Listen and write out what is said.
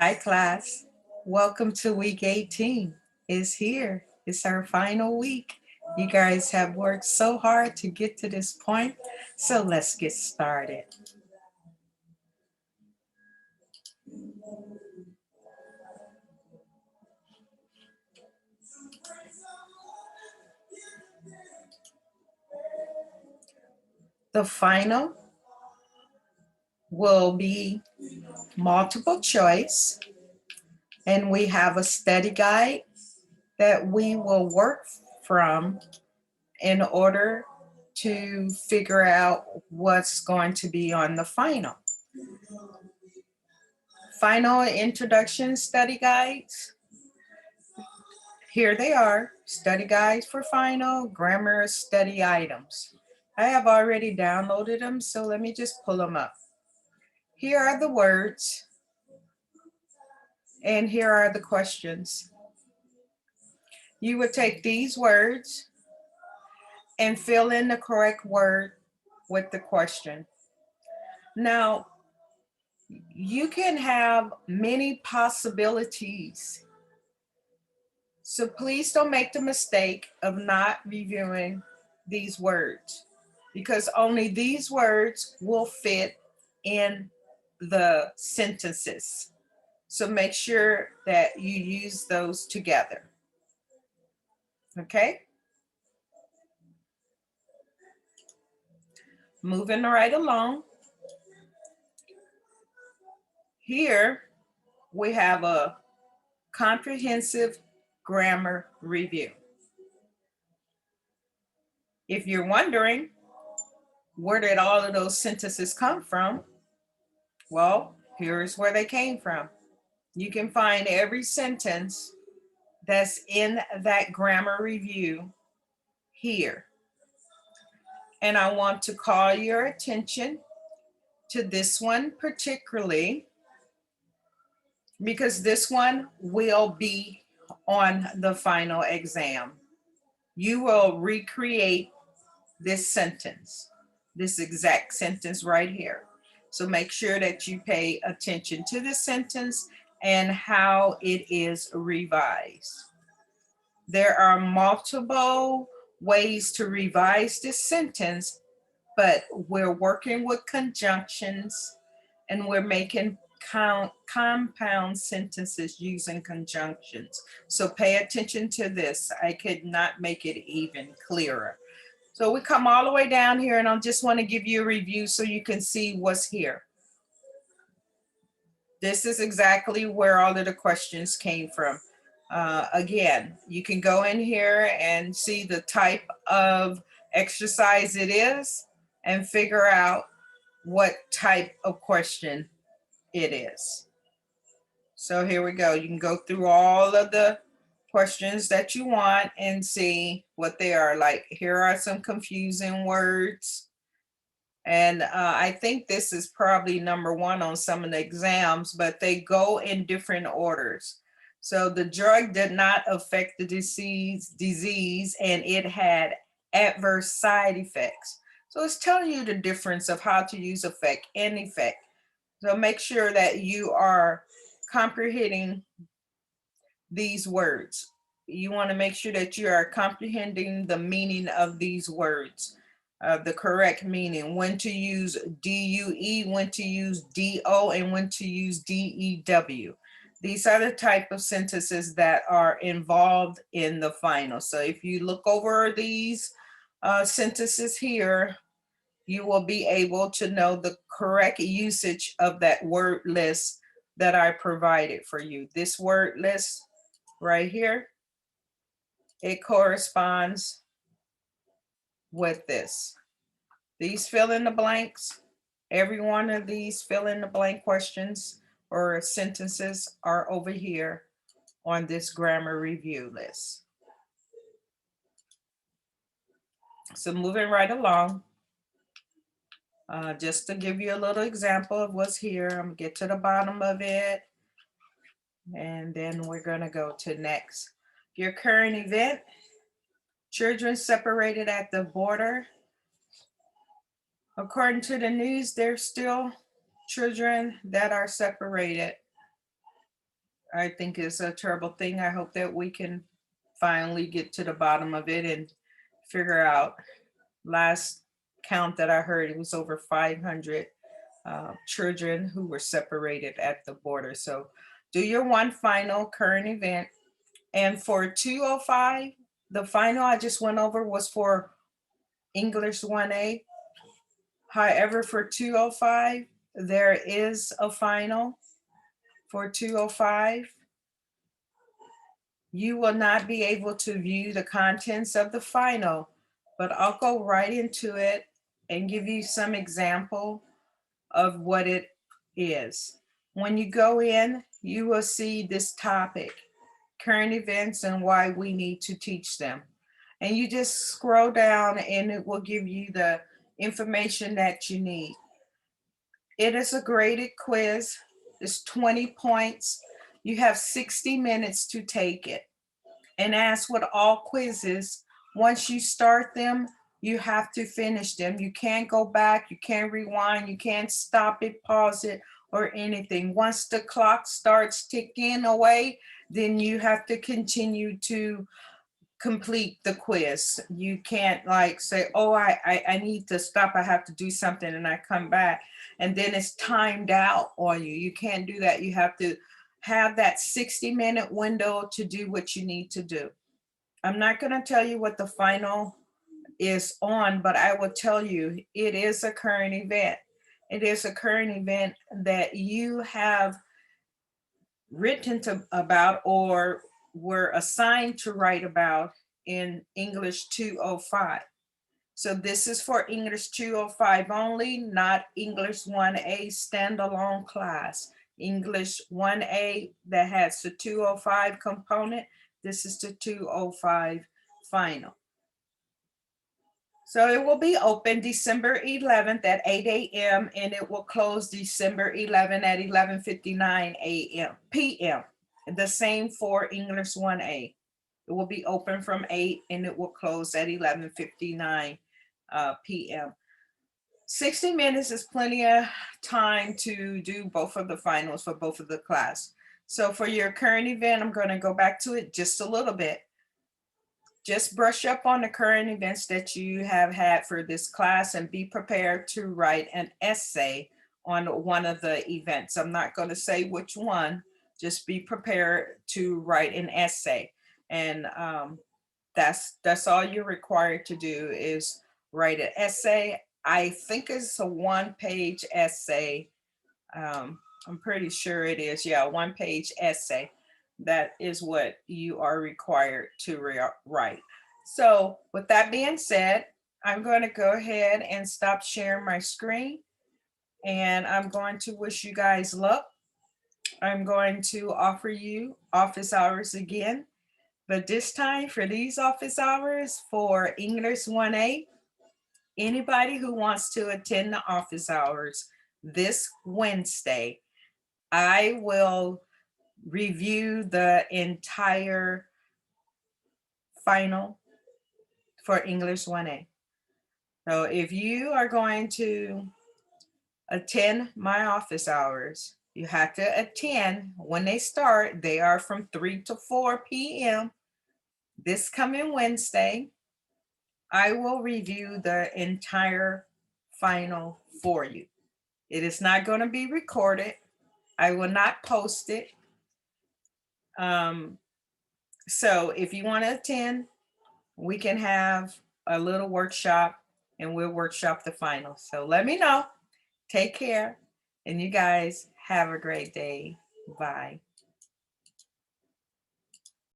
Hi, class. Welcome to week 18. It's here. It's our final week. You guys have worked so hard to get to this point, so let's get started. The final will be multiple choice, and we have a study guide that we will work from in order to figure out what's going to be on the final. Final introduction study guides. Here they are, study guides for final, grammar study items. I have already downloaded them, so let me just pull them up. Here are the words, and here are the questions. You would take these words and fill in the correct word with the question. Now, you can have many possibilities. So please don't make the mistake of not reviewing these words because only these words will fit in the sentences. So make sure that you use those together. Okay? Moving right along. Here we have a comprehensive grammar review. If you're wondering, where did all of those sentences come from? Well, here's where they came from. You can find every sentence that's in that grammar review here. And I want to call your attention to this one particularly because this one will be on the final exam. You will recreate this sentence, this exact sentence right here. So make sure that you pay attention to the sentence and how it is revised. There are multiple ways to revise this sentence, but we're working with conjunctions and we're making compound sentences using conjunctions. So pay attention to this. I could not make it even clearer. So we come all the way down here and I just want to give you a review so you can see what's here. This is exactly where all of the questions came from. Again, you can go in here and see the type of exercise it is and figure out what type of question it is. So here we go. You can go through all of the questions that you want and see what they are. Like here are some confusing words. And I think this is probably number one on some of the exams, but they go in different orders. So the drug did not affect the disease and it had adverse side effects. So it's telling you the difference of how to use effect and effect. So make sure that you are comprehending these words. You want to make sure that you are comprehending the meaning of these words, the correct meaning, when to use DUE, when to use DO, and when to use DEW. These are the type of sentences that are involved in the final. So if you look over these sentences here, you will be able to know the correct usage of that word list that I provided for you. This word list right here, it corresponds with this. These fill in the blanks. Every one of these fill in the blank questions or sentences are over here on this grammar review list. So moving right along, just to give you a little example of what's here, I'm gonna get to the bottom of it. And then we're gonna go to next. Your current event, children separated at the border. According to the news, there's still children that are separated I think it's a terrible thing. I hope that we can finally get to the bottom of it and figure out. Last count that I heard, it was over 500 children who were separated at the border. So do your one final current event. And for 205, the final I just went over was for English 1A. However, for 205, there is a final for 205. You will not be able to view the contents of the final, but I'll go right into it and give you some example of what it is. When you go in, you will see this topic, current events and why we need to teach them. And you just scroll down and it will give you the information that you need. It is a graded quiz. It's 20 points. You have 60 minutes to take it. And as with all quizzes, once you start them, you have to finish them. You can't go back, you can't rewind, you can't stop it, pause it, or anything. Once the clock starts ticking away, then you have to continue to complete the quiz. You can't like say, oh, I need to stop, I have to do something, and I come back and then it's timed out on you. You can't do that. You have to have that 60-minute window to do what you need to do. I'm not going to tell you what the final is on, but I will tell you it is a current event. It is a current event that you have written about or were assigned to write about in English 205. So this is for English 205 only, not English 1A standalone class. English 1A that has the 205 component, this is the 205 final. So it will be open December 11th at 8 a.m. and it will close December 11th at 11:59 p.m. The same for English 1A. It will be open from 8 and it will close at 11:59 p.m. 60 minutes is plenty of time to do both of the finals for both of the class. So for your current event, I'm going to go back to it just a little bit. Just brush up on the current events that you have had for this class and be prepared to write an essay on one of the events. I'm not going to say which one, just be prepared to write an essay. And that's all you're required to do is write an essay. I think it's a one-page essay. I'm pretty sure it is. Yeah, one-page essay. That is what you are required to write. So with that being said, I'm going to go ahead and stop sharing my screen. And I'm going to wish you guys luck. I'm going to offer you office hours again. But this time for these office hours for English 1A, anybody who wants to attend the office hours this Wednesday, I will review the entire final for English 1A. So if you are going to attend my office hours, you have to attend when they start. They are from 3 to 4 p.m. this coming Wednesday. I will review the entire final for you. It is not going to be recorded. I will not post it. So if you want to attend, we can have a little workshop and we'll workshop the final. So let me know. Take care. And you guys have a great day. Bye.